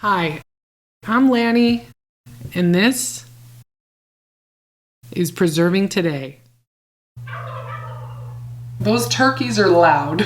Hi, I'm Lanny, and this is Preserving Today. Those turkeys are loud.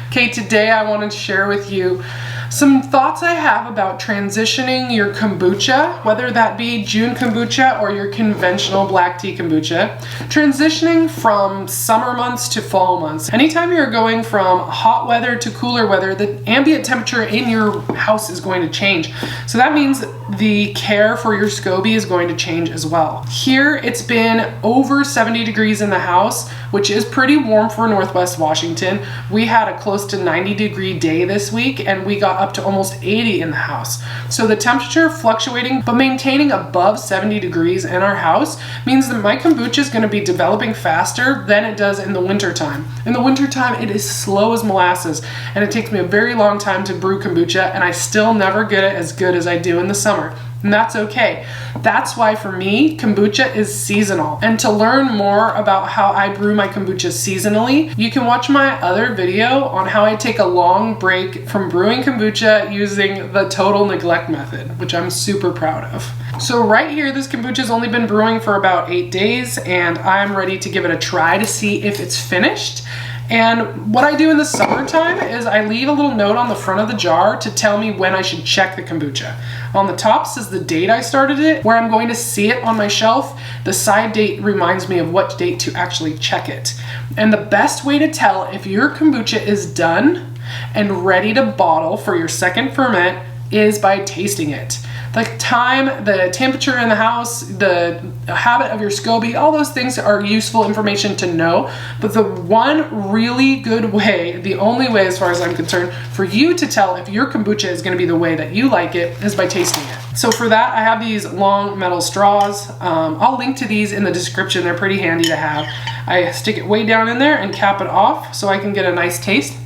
Okay, today I wanted to share with you some thoughts I have about transitioning your kombucha, whether that be Jun Kombucha or your conventional black tea kombucha, transitioning from summer months to fall months. Anytime you're going from hot weather to cooler weather, the ambient temperature in your house is going to change. So that means the care for your SCOBY is going to change as well. Here it's been over 70 degrees in the house, which is pretty warm for Northwest Washington. We had a close to 90-degree day this week, and we got up to almost 80 in the house. So the temperature fluctuating but maintaining above 70 degrees in our house means that my kombucha is going to be developing faster than it does in the wintertime. In the wintertime, it is slow as molasses, and it takes me a very long time to brew kombucha, and I still never get it as good as I do in the summer. And that's okay. That's why for me, kombucha is seasonal. And to learn more about how I brew my kombucha seasonally, you can watch my other video on how I take a long break from brewing kombucha using the total neglect method, which I'm super proud of. So right here, this kombucha has only been brewing for about 8 days, and I'm ready to give it a try to see if it's finished. And what I do in the summertime is I leave a little note on the front of the jar to tell me when I should check the kombucha. On the top says the date I started it, where I'm going to see it on my shelf. The side date reminds me of what date to actually check it. And the best way to tell if your kombucha is done and ready to bottle for your second ferment is by tasting it. The time, the temperature in the house, the habit of your SCOBY, all those things are useful information to know. But the one really good way, the only way as far as I'm concerned, for you to tell if your kombucha is going to be the way that you like it is by tasting it. So for that, I have these long metal straws. I'll link to these in the description. They're pretty handy to have. I stick it way down in there and cap it off so I can get a nice taste.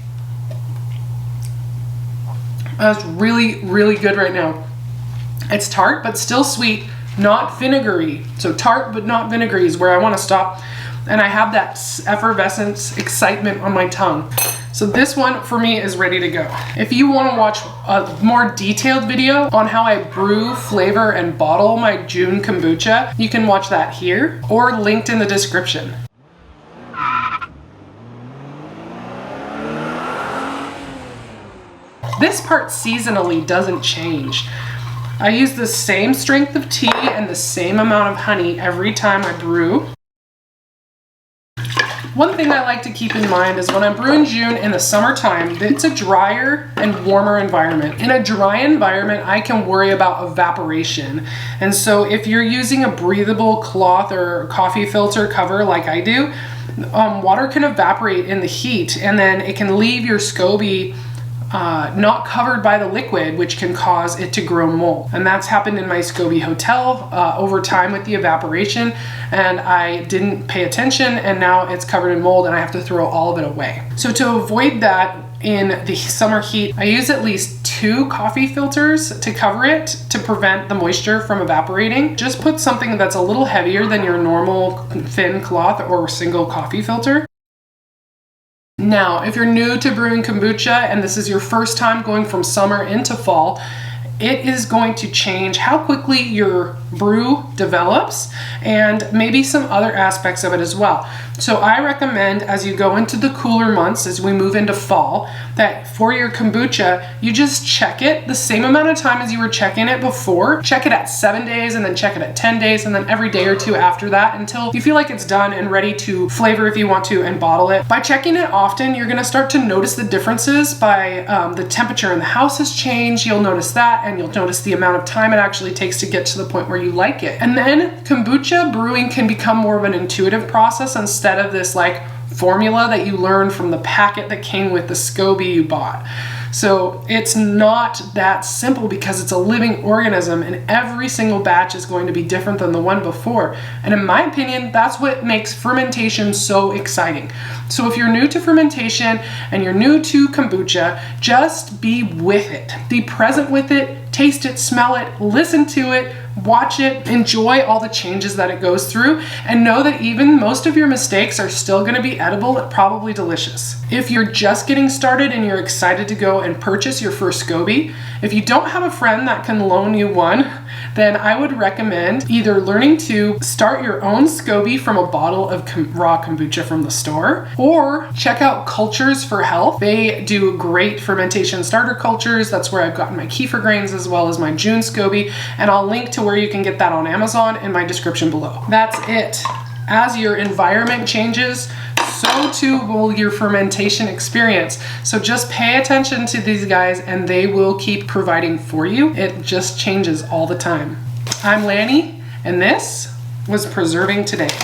That's really, really good right now. It's tart, but still sweet, not vinegary. So tart, but not vinegary is where I want to stop. And I have that effervescence, excitement on my tongue. So this one for me is ready to go. If you want to watch a more detailed video on how I brew, flavor, and bottle my Jun Kombucha, you can watch that here or linked in the description. This part seasonally doesn't change. I use the same strength of tea and the same amount of honey every time I brew. One thing I like to keep in mind is when I'm brewing Jun in the summertime, it's a drier and warmer environment. In a dry environment, I can worry about evaporation. And so if you're using a breathable cloth or coffee filter cover like I do, water can evaporate in the heat, and then it can leave your SCOBY not covered by the liquid, which can cause it to grow mold. And that's happened in my SCOBY hotel over time with the evaporation, and I didn't pay attention, and now it's covered in mold and I have to throw all of it away. So to avoid that in the summer heat, I use at least 2 coffee filters to cover it to prevent the moisture from evaporating. Just put something that's a little heavier than your normal thin cloth or single coffee filter. Now, if you're new to brewing kombucha and this is your first time going from summer into fall, it is going to change how quickly your brew develops and maybe some other aspects of it as well. So I recommend as you go into the cooler months, as we move into fall, that for your kombucha, you just check it the same amount of time as you were checking it before. Check it at 7 days and then check it at 10 days and then every day or 2 after that until you feel like it's done and ready to flavor if you want to and bottle it. By checking it often, you're gonna start to notice the differences by the temperature in the house has changed. You'll notice that, and you'll notice the amount of time it actually takes to get to the point where you like it. And then kombucha brewing can become more of an intuitive process instead of this like formula that you learned from the packet that came with the SCOBY you bought. So it's not that simple because it's a living organism and every single batch is going to be different than the one before. And in my opinion, that's what makes fermentation so exciting. So if you're new to fermentation and you're new to kombucha, just be with it. Be present with it, taste it, smell it, listen to it, watch it, enjoy all the changes that it goes through, and know that even most of your mistakes are still going to be edible and probably delicious. If you're just getting started and you're excited to go and purchase your first SCOBY, if you don't have a friend that can loan you one, then I would recommend either learning to start your own SCOBY from a bottle of raw kombucha from the store, or check out Cultures for Health. They do great fermentation starter cultures. That's where I've gotten my kefir grains as well as my Jun SCOBY, and I'll link to where you can get that on Amazon in my description below. That's it. As your environment changes, so too will your fermentation experience. So just pay attention to these guys and they will keep providing for you. It just changes all the time. I'm Lanny, and this was Preserving Today.